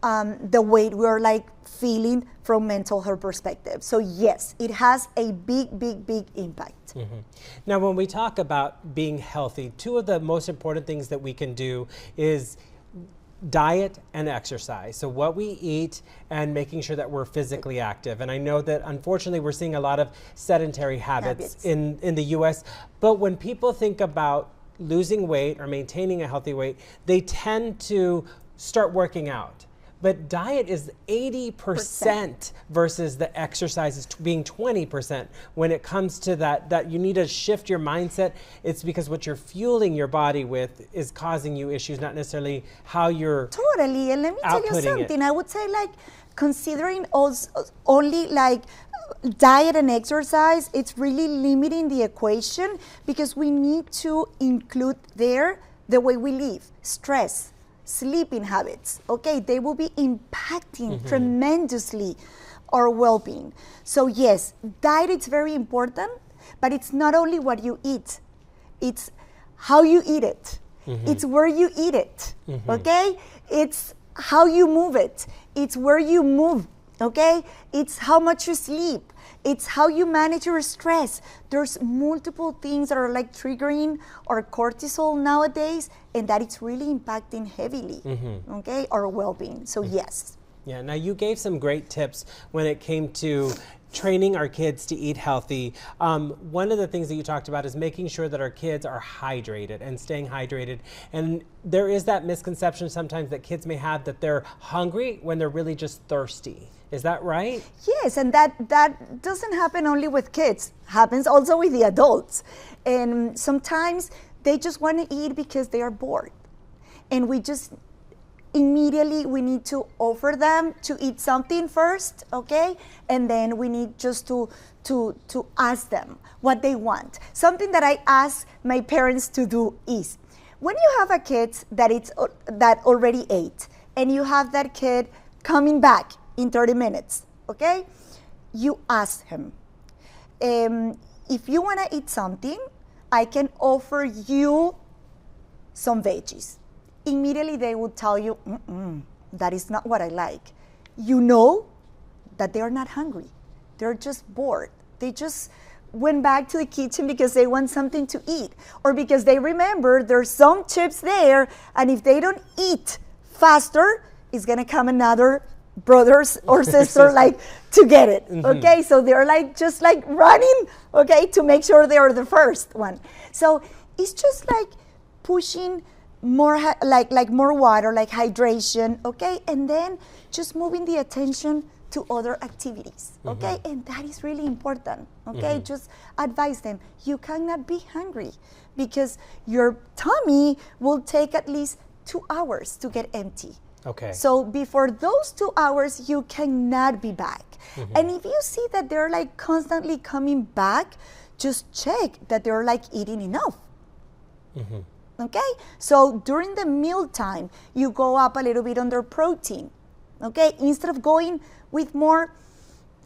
[SPEAKER 4] the way we're like feeling from mental health perspective. So yes, it has a big, big, big impact.
[SPEAKER 3] Now, when we talk about being healthy, two of the most important things that we can do is diet and exercise. So what we eat and making sure that we're physically active. And I know that unfortunately we're seeing a lot of sedentary habits. in the US. But when people think about losing weight or maintaining a healthy weight, they tend to start working out. But diet is 80% versus the exercise is being 20%. When it comes to that you need to shift your mindset, it's because what you're fueling your body with is causing you issues, not necessarily how you're
[SPEAKER 4] Totally, and let me tell you something. I would say like considering only like diet and exercise, it's really limiting the equation because we need to include there the way we live, stress, sleeping habits, okay? They will be impacting tremendously our well-being. So yes, diet is very important, but it's not only what you eat, it's how you eat it. It's where you eat it, okay? It's how you move it. It's where you move, okay? It's how much you sleep. It's how you manage your stress. There's multiple things that are like triggering our cortisol nowadays, and that it's really impacting heavily, okay, our well-being. So yes.
[SPEAKER 3] Yeah, now you gave some great tips when it came to training our kids to eat healthy, one of the things that you talked about is making sure that our kids are hydrated and staying hydrated. And there is that misconception sometimes that kids may have that they're hungry when they're really just thirsty. Is that right?
[SPEAKER 4] Yes, and that doesn't happen only with kids. Happens also with the adults. And sometimes they just want to eat because they are bored. And we just immediately we need to offer them to eat something first, okay? And then we need just to ask them what they want. Something that I ask my parents to do is, when you have a kid that already ate, and you have that kid coming back in 30 minutes, okay? You ask him, if you want to eat something, I can offer you some veggies. Immediately they will tell you, that is not what I like. You know that they are not hungry. They're just bored. They just went back to the kitchen because they want something to eat, or because they remember there's some chips there, and if they don't eat faster, it's gonna come another brothers or sister like to get it. Okay, so they're like just like running, okay, to make sure they are the first one. So it's just like pushing more like more water, like hydration, okay, and then just moving the attention to other activities, okay, and that is really important, okay. Just advise them, you cannot be hungry because your tummy will take at least 2 hours to get empty.
[SPEAKER 3] Okay.
[SPEAKER 4] So before those 2 hours, you cannot be back. And if you see that they're like constantly coming back, just check that they're like eating enough. Okay, so during the meal time, you go up a little bit on their protein. Okay, instead of going with more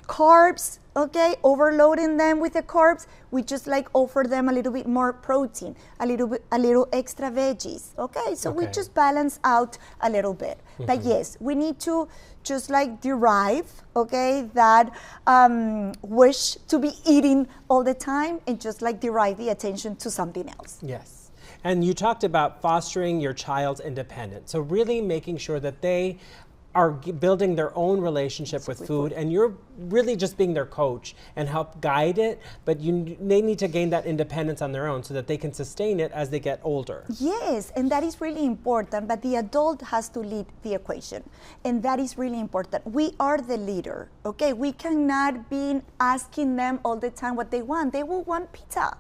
[SPEAKER 4] carbs, okay, overloading them with the carbs, we just like offer them a little bit more protein, a little extra veggies. Okay, so we just balance out a little bit. But yes, we need to just like derive, okay, that wish to be eating all the time, and just like derive the attention to something else.
[SPEAKER 3] Yes. And you talked about fostering your child's independence. So really making sure that they are building their own relationship with food, and you're really just being their coach and help guide it, but they need to gain that independence on their own so that they can sustain it as they get older.
[SPEAKER 4] Yes, and that is really important, but the adult has to lead the equation, and that is really important. We are the leader, okay? We cannot be asking them all the time what they want. They will want pizza.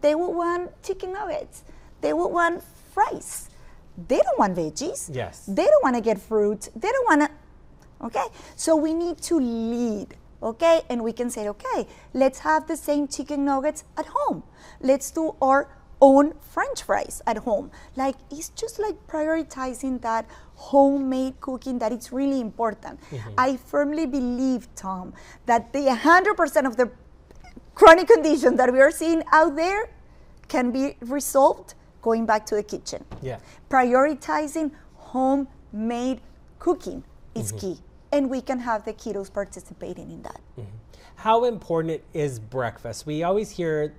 [SPEAKER 4] They will want chicken nuggets. They will want fries. They don't want veggies.
[SPEAKER 3] Yes.
[SPEAKER 4] They don't want to get fruit. They don't want to, okay? So we need to lead, okay? And we can say, okay, let's have the same chicken nuggets at home. Let's do our own French fries at home. Like, it's just like prioritizing that homemade cooking, that it's really important. I firmly believe, Tom, that the 100% of the chronic conditions that we are seeing out there can be resolved going back to the kitchen.
[SPEAKER 3] Yeah.
[SPEAKER 4] Prioritizing homemade cooking is key, and we can have the kiddos participating in that.
[SPEAKER 3] How important is breakfast? We always hear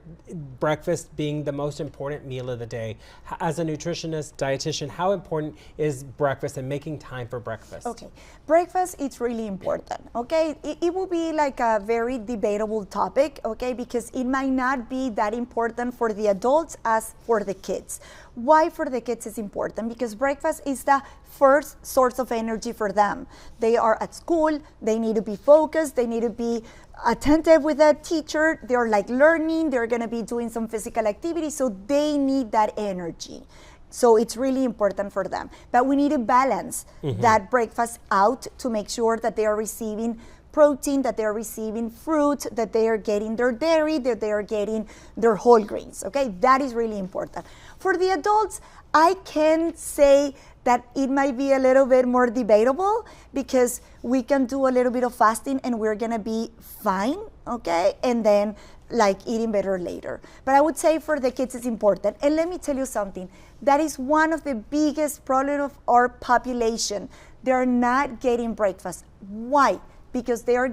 [SPEAKER 3] breakfast being the most important meal of the day. As a nutritionist, dietitian, how important is breakfast and making time for breakfast?
[SPEAKER 4] Okay, breakfast is really important, okay? It will be like a very debatable topic, okay, because it might not be that important for the adults as for the kids. Why for the kids is important? Because breakfast is the first source of energy for them. They are at school, they need to be focused, they need to be attentive with a teacher, they're like learning, they're gonna be doing some physical activity, so they need that energy. So it's really important for them. But we need to balance that breakfast out to make sure that they are receiving protein, that they're receiving fruit, that they are getting their dairy, that they are getting their whole grains, okay? That is really important. For the adults, I can say that it might be a little bit more debatable, because we can do a little bit of fasting and we're gonna be fine, okay? And then like eating better later. But I would say for the kids it's important. And let me tell you something, that is one of the biggest problems of our population. They're not getting breakfast. Why? Because they are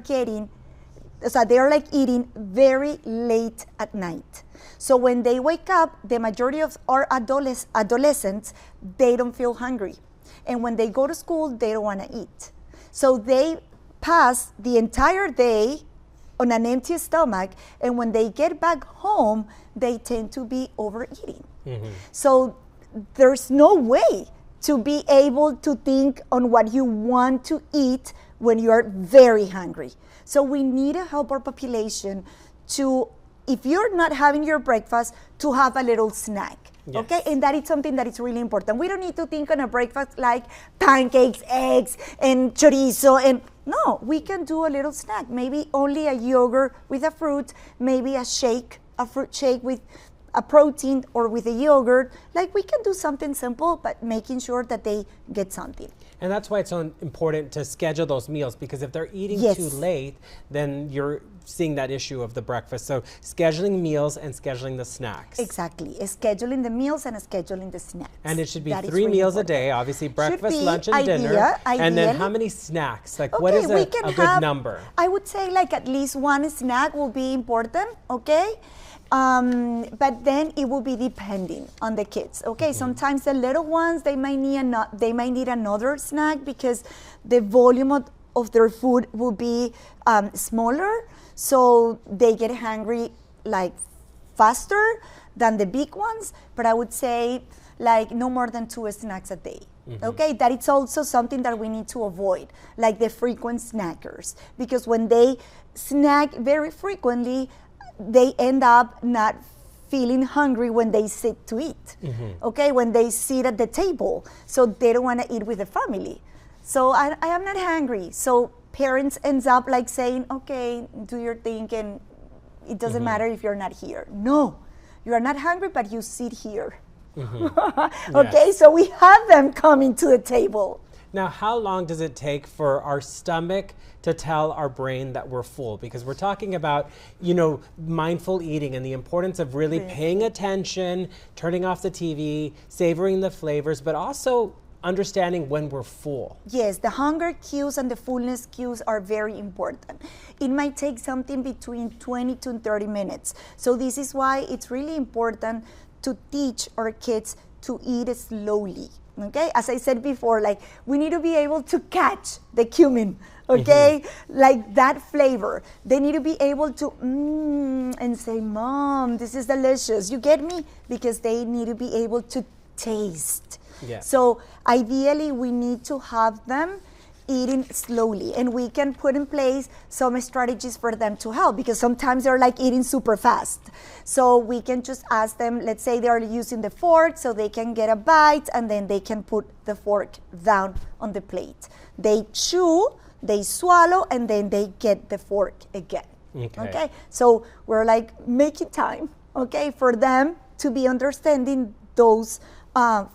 [SPEAKER 4] like eating very late at night. So when they wake up, the majority of our adolescents, they don't feel hungry. And when they go to school, they don't want to eat. So they pass the entire day on an empty stomach, and when they get back home, they tend to be overeating. So there's no way to be able to think on what you want to eat when you are very hungry. So we need to help our population to, if you're not having your breakfast, to have a little snack.
[SPEAKER 3] Yes.
[SPEAKER 4] Okay, and that is something that is really important. We don't need to think on a breakfast like pancakes, eggs, and chorizo. And no, we can do a little snack. Maybe only a yogurt with a fruit, maybe a shake, a fruit shake with a protein or with a yogurt. Like, we can do something simple, but making sure that they get something.
[SPEAKER 3] And that's why it's so important to schedule those meals, because if they're eating
[SPEAKER 4] Yes.
[SPEAKER 3] too late, then you're seeing that issue of the breakfast. So scheduling meals and scheduling the snacks.
[SPEAKER 4] Exactly, scheduling the meals and scheduling the snacks.
[SPEAKER 3] And it should be
[SPEAKER 4] That is
[SPEAKER 3] 3
[SPEAKER 4] really
[SPEAKER 3] meals
[SPEAKER 4] important.
[SPEAKER 3] a day, obviously breakfast,
[SPEAKER 4] be
[SPEAKER 3] lunch, and dinner. And then how many snacks? Like, what is
[SPEAKER 4] we
[SPEAKER 3] a
[SPEAKER 4] can
[SPEAKER 3] good
[SPEAKER 4] have,
[SPEAKER 3] number?
[SPEAKER 4] I would say like at least one snack will be important, okay? But then it will be depending on the kids, okay? Sometimes the little ones, they might need another snack because the volume of their food will be smaller, so they get hungry like faster than the big ones. But I would say like no more than 2 snacks a day. Okay, that is also something that we need to avoid, like the frequent snackers, because when they snack very frequently, they end up not feeling hungry when they sit to eat, okay, when they sit at the table, so they don't want to eat with the family. So I am not hungry. So parents ends up like saying, okay, do your thing, and it doesn't matter if you're not here. No, you are not hungry, but you sit here. Okay,
[SPEAKER 3] Yes.
[SPEAKER 4] so we have them coming to the table.
[SPEAKER 3] Now, how long does it take for our stomach to tell our brain that we're full? Because we're talking about, mindful eating and the importance of really paying attention, turning off the TV, savoring the flavors, but also understanding when we're full.
[SPEAKER 4] Yes, the hunger cues and the fullness cues are very important. It might take something between 20 to 30 minutes. So this is why it's really important to teach our kids to eat slowly. Okay, as I said before, like, we need to be able to catch the cumin, okay, like that flavor. They need to be able to and say, Mom, this is delicious. You get me? Because they need to be able to taste.
[SPEAKER 3] Yes.
[SPEAKER 4] So ideally, we need to have them eating slowly, and we can put in place some strategies for them to help, because sometimes they're like eating super fast. So we can just ask them, let's say they're using the fork, so they can get a bite and then they can put the fork down on the plate. They chew, they swallow, and then they get the fork again. Okay? So we're like making time, okay, for them to be understanding those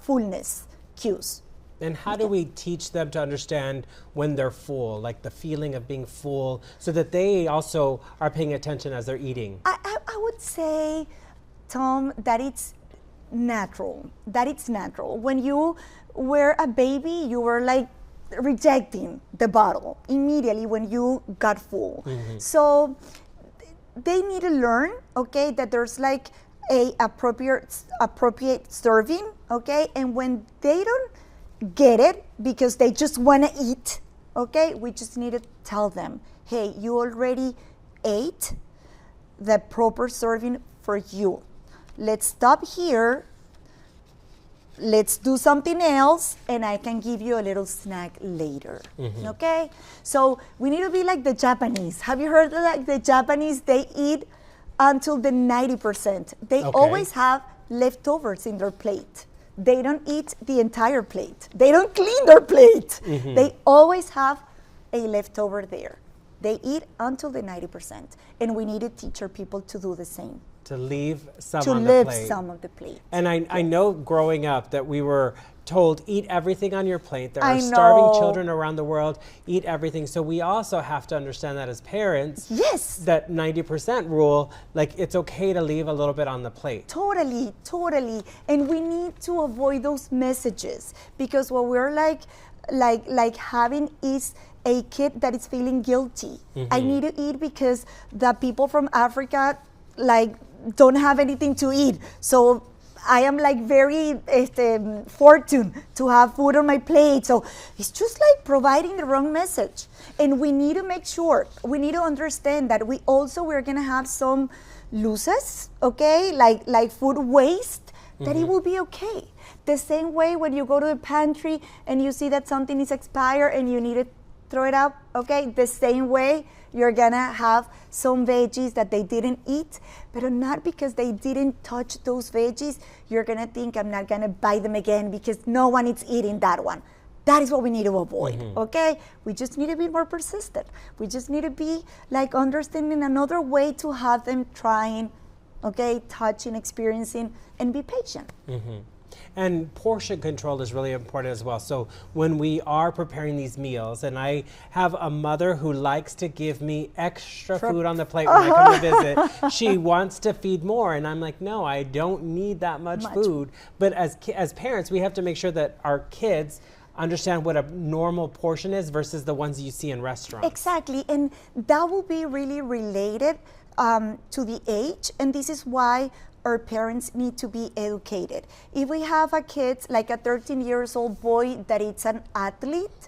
[SPEAKER 4] fullness cues.
[SPEAKER 3] And how do we teach them to understand when they're full, like the feeling of being full, so that they also are paying attention as they're eating?
[SPEAKER 4] I would say, Tom, that it's natural. That it's natural. When you were a baby, you were like rejecting the bottle immediately when you got full. So they need to learn, okay, that there's like a appropriate serving, okay, and when they don't get it because they just want to eat, okay, we just need to tell them, hey, you already ate, the proper serving for you. Let's stop here, let's do something else, and I can give you a little snack later. Okay, so we need to be like the Japanese. Have you heard of like the Japanese? They eat until the 90%. They always have leftovers in their plate. They don't eat the entire plate. They don't clean their plate. They always have a leftover there. They eat until the 90%. And we need to teach our people to do the same.
[SPEAKER 3] To leave some
[SPEAKER 4] To
[SPEAKER 3] on the
[SPEAKER 4] leave
[SPEAKER 3] plate.
[SPEAKER 4] some of the plate.
[SPEAKER 3] And I know growing up that we were told, eat everything on your plate. There
[SPEAKER 4] I
[SPEAKER 3] are starving
[SPEAKER 4] know.
[SPEAKER 3] children around the world, eat everything. So we also have to understand that as parents,
[SPEAKER 4] Yes.
[SPEAKER 3] that 90% rule, like it's okay to leave a little bit on the plate.
[SPEAKER 4] Totally, totally. And we need to avoid those messages, because what we're like having is a kid that is feeling guilty. I need to eat because the people from Africa like don't have anything to eat. So I am like very fortunate to have food on my plate. So it's just like providing the wrong message. And we need to make sure, we need to understand that we're gonna have some losses, okay? Like food waste, that it will be okay. The same way when you go to the pantry and you see that something is expired and you need to throw it out, okay? The same way you're gonna have some veggies that they didn't eat, but not because they didn't touch those veggies, you're gonna think I'm not gonna buy them again because no one is eating that one. That is what we need to avoid, okay? We just need to be more persistent. We just need to be like understanding another way to have them trying, okay, touching, experiencing, and be patient.
[SPEAKER 3] And portion control is really important as well. So when we are preparing these meals, and I have a mother who likes to give me extra food on the plate when I come to visit, she wants to feed more. And I'm like, no, I don't need that much food. But as parents, we have to make sure that our kids understand what a normal portion is versus the ones you see in restaurants.
[SPEAKER 4] Exactly, and that will be really related to the age, and this is why our parents need to be educated. If we have a kid, like a 13-year-old boy that is an athlete,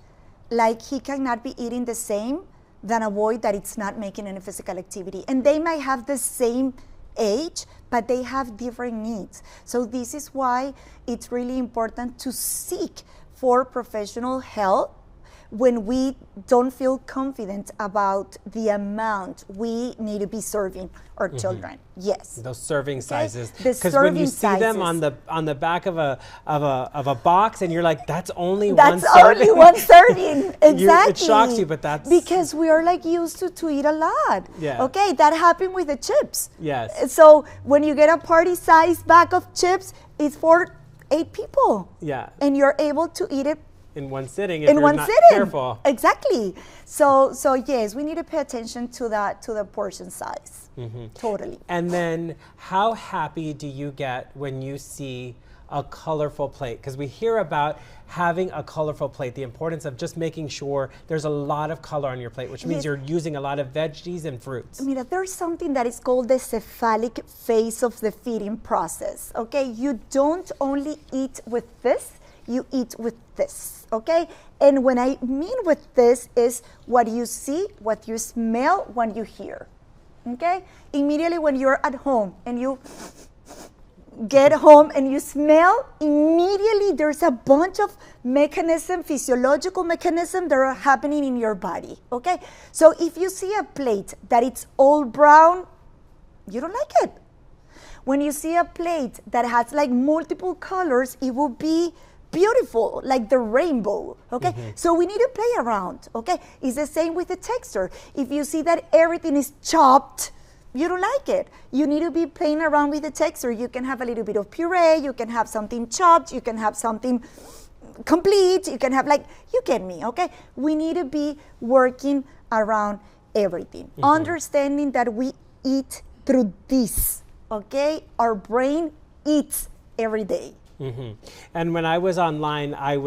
[SPEAKER 4] like he cannot be eating the same than a boy that is not making any physical activity. And they might have the same age, but they have different needs. So this is why it's really important to seek for professional help when we don't feel confident about the amount we need to be serving our children. Yes.
[SPEAKER 3] Those serving sizes.
[SPEAKER 4] Because
[SPEAKER 3] when you see them on the back of a box, and you're like, that's only
[SPEAKER 4] that's
[SPEAKER 3] one serving.
[SPEAKER 4] only one serving. Exactly.
[SPEAKER 3] It shocks you, but that's
[SPEAKER 4] because we are like used to eat a lot.
[SPEAKER 3] Yeah.
[SPEAKER 4] Okay, that happened with the chips.
[SPEAKER 3] Yes.
[SPEAKER 4] So when you get a party size bag of chips, it's for 8 people.
[SPEAKER 3] Yeah.
[SPEAKER 4] And you're able to eat it
[SPEAKER 3] in one sitting if you're not careful.
[SPEAKER 4] Exactly. So yes, we need to pay attention to the portion size. Totally.
[SPEAKER 3] And then how happy do you get when you see a colorful plate? Because we hear about having a colorful plate, the importance of just making sure there's a lot of color on your plate, which means you're using a lot of veggies and fruits.
[SPEAKER 4] Mira, there's something that is called the cephalic phase of the feeding process, okay? You don't only eat with this, you eat with this, okay? And when I mean with this is what you see, what you smell, what you hear, okay? Immediately when you're at home and you get home and you smell, immediately there's a bunch of physiological mechanisms that are happening in your body, okay? So if you see a plate that it's all brown, you don't like it. When you see a plate that has like multiple colors, it will be beautiful, like the rainbow, okay? So we need to play around, okay? It's the same with the texture. If you see that everything is chopped, you don't like it. You need to be playing around with the texture. You can have a little bit of puree, you can have something chopped, you can have something complete, you can have like, you get me, okay? We need to be working around everything. Understanding that we eat through this, okay? Our brain eats every day.
[SPEAKER 3] And when I was online, I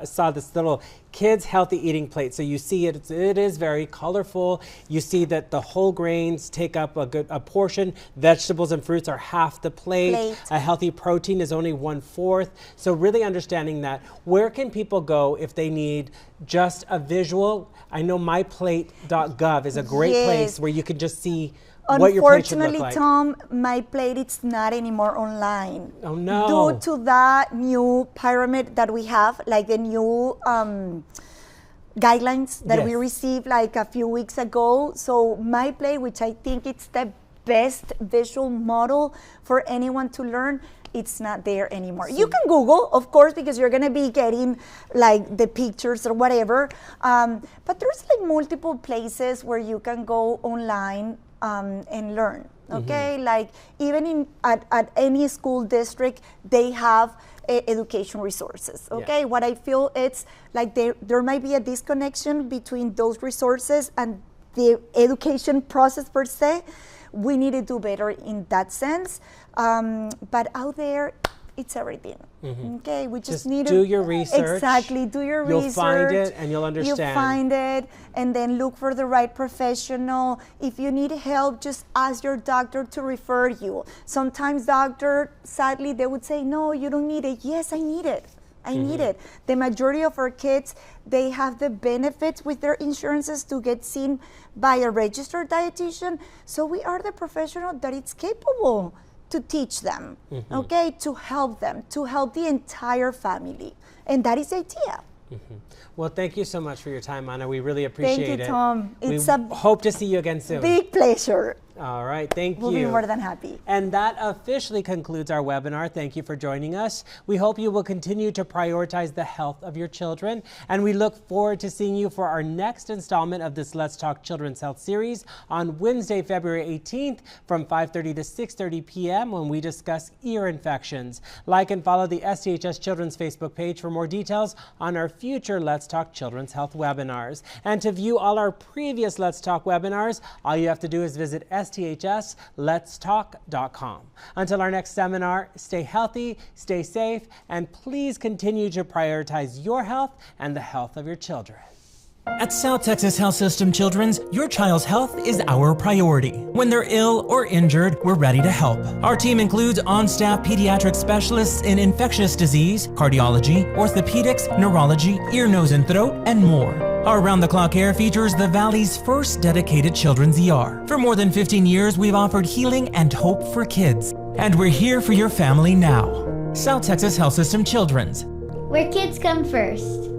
[SPEAKER 3] saw this little kids healthy eating plate. So you see it is very colorful. You see that the whole grains take up a portion. Vegetables and fruits are half the plate. A healthy protein is only 1/4. So really understanding that. Where can people go if they need just a visual? I know myplate.gov is a great place where you can just see what your plate should look like.
[SPEAKER 4] Unfortunately, Tom, my plate it's not anymore online.
[SPEAKER 3] Oh no.
[SPEAKER 4] Due to that new pyramid that we have, like the new guidelines that we received like a few weeks ago. So my plate, which I think it's the best visual model for anyone to learn, it's not there anymore. You can Google, of course, because you're gonna be getting like the pictures or whatever. But there's like multiple places where you can go online and learn, okay? Like even at any school district, they have education resources, okay? What I feel it's like there might be a disconnection between those resources and the education process per se. We need to do better in that sense. But out there, it's everything. Okay, we just need
[SPEAKER 3] do
[SPEAKER 4] to
[SPEAKER 3] your research.
[SPEAKER 4] Exactly, do your
[SPEAKER 3] You'll
[SPEAKER 4] research.
[SPEAKER 3] find it and you'll understand.
[SPEAKER 4] You'll find it, and then look for the right professional. If you need help, just ask your doctor to refer you. Sometimes doctor, sadly, they would say, no, you don't need it. Yes, I need it. I need it. The majority of our kids, they have the benefits with their insurances to get seen by a registered dietitian. So we are the professional that is capable to teach them, okay, to help them, to help the entire family. And that is the idea.
[SPEAKER 3] Well, thank you so much for your time, Ana. We really appreciate it.
[SPEAKER 4] Thank you, Tom. It's
[SPEAKER 3] we
[SPEAKER 4] a
[SPEAKER 3] hope to see you again soon.
[SPEAKER 4] big pleasure.
[SPEAKER 3] All right, thank
[SPEAKER 4] We'll
[SPEAKER 3] you.
[SPEAKER 4] be more than happy.
[SPEAKER 3] And that officially concludes our webinar. Thank you for joining us. We hope you will continue to prioritize the health of your children, and we look forward to seeing you for our next installment of this Let's Talk Children's Health series on Wednesday, February 18th from 5:30 to 6:30 p.m. when we discuss ear infections. Like and follow the STHS Children's Facebook page for more details on our future Let's Talk Children's Health webinars. And to view all our previous Let's Talk webinars, all you have to do is visit STHSLetsTalk.com. Until our next seminar, stay healthy, stay safe, and please continue to prioritize your health and the health of your children.
[SPEAKER 1] At South Texas Health System Children's, your child's health is our priority. When they're ill or injured, we're ready to help. Our team includes on-staff pediatric specialists in infectious disease, cardiology, orthopedics, neurology, ear, nose, and throat, and more. Our round-the-clock care features the Valley's first dedicated children's ER. For more than 15 years, we've offered healing and hope for kids. And we're here for your family now. South Texas Health System Children's.
[SPEAKER 2] Where kids come first.